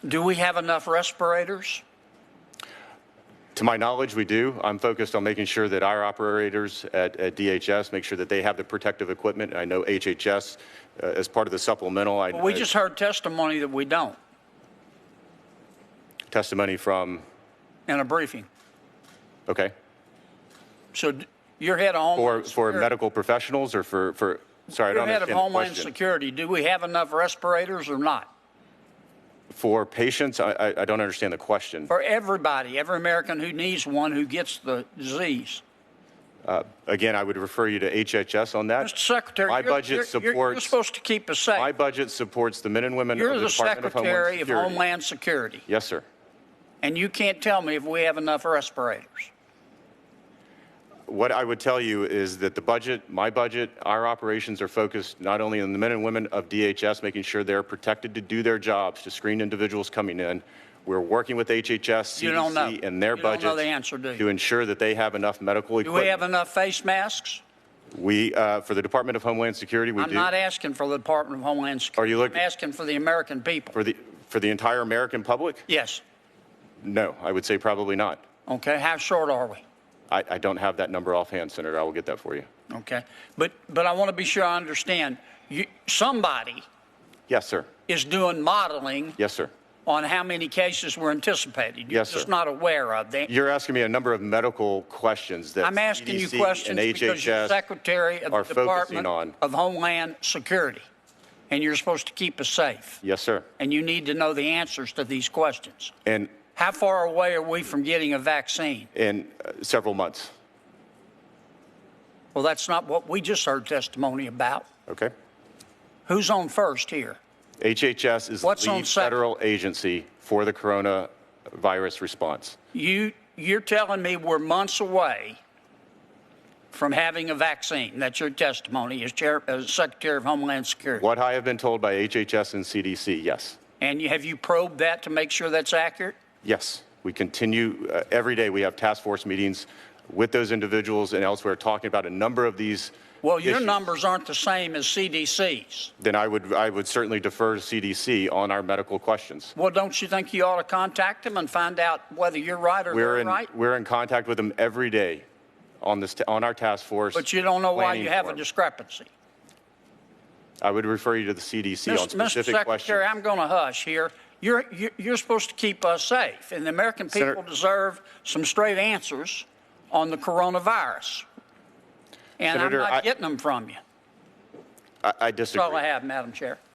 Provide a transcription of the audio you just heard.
Do we have enough respirators? To my knowledge, we do. I'm focused on making sure that our operators at DHS make sure that they have the protective equipment. I know HHS, as part of the supplemental. Well, we just heard testimony that we don't. Testimony from? In a briefing. Okay. So you're head of Homeland Security. For medical professionals or for sorry, I don't understand the question. You're head of Homeland Security. Do we have enough respirators or not? For patients, I don't understand the question. For everybody, every American who needs one who gets the disease. Again, I would refer you to HHS on that. Mr. Secretary, my budget supports. You're supposed to keep us safe. My budget supports the men and women You're of the Department of Homeland Security. You're the Secretary of Homeland Security. Yes, sir. And you can't tell me if we have enough respirators. What I would tell you is that the budget, my budget, our operations are focused not only on the men and women of DHS, making sure they're protected to do their jobs, to screen individuals coming in. We're working with HHS, CDC, and their budgets know the answer, do you? to ensure that they have enough medical equipment. Do we have enough face masks? We, for the Department of Homeland Security, we do. I'm not asking for the Department of Homeland Security. Are you looking? I'm asking for the American people. For the entire American public? Yes. No, I would say probably not. Okay. How short are we? I don't have that number offhand, Senator. I will get that for you. Okay. But I want to be sure I understand. Somebody yes, sir. is doing modeling yes, sir. on how many cases we're anticipating. You're yes, just sir. not aware of them. You're asking me a number of medical questions that I'm asking CDC you questions and because you're HHS Secretary of the Department of Homeland Security, and you're supposed to keep us safe. Yes, sir. And you need to know the answers to these questions. And how far away are we from getting a vaccine? In several months. Well, that's not what we just heard testimony about. Okay. Who's on first here? HHS is the lead federal agency for the coronavirus response. You're telling me we're months away from having a vaccine. That's your testimony as Secretary of Homeland Security. What I have been told by HHS and CDC, yes. And have you probed that to make sure that's accurate? Yes. We continue every day. We have task force meetings with those individuals and elsewhere talking about a number of these Well, your issues. numbers aren't the same as CDC's. Then I would certainly defer to CDC on our medical questions. Well, don't you think you ought to contact them and find out whether you're right or they're right? We're in contact with them every day on our task force. But you don't know why you have a discrepancy. I would refer you to the CDC on specific Mr. Secretary, questions. I'm going to hush here. You're supposed to keep us safe, and the American people deserve some straight answers on the coronavirus. And Senator, I'm not getting them from you. I disagree. That's all I have, Madam Chair.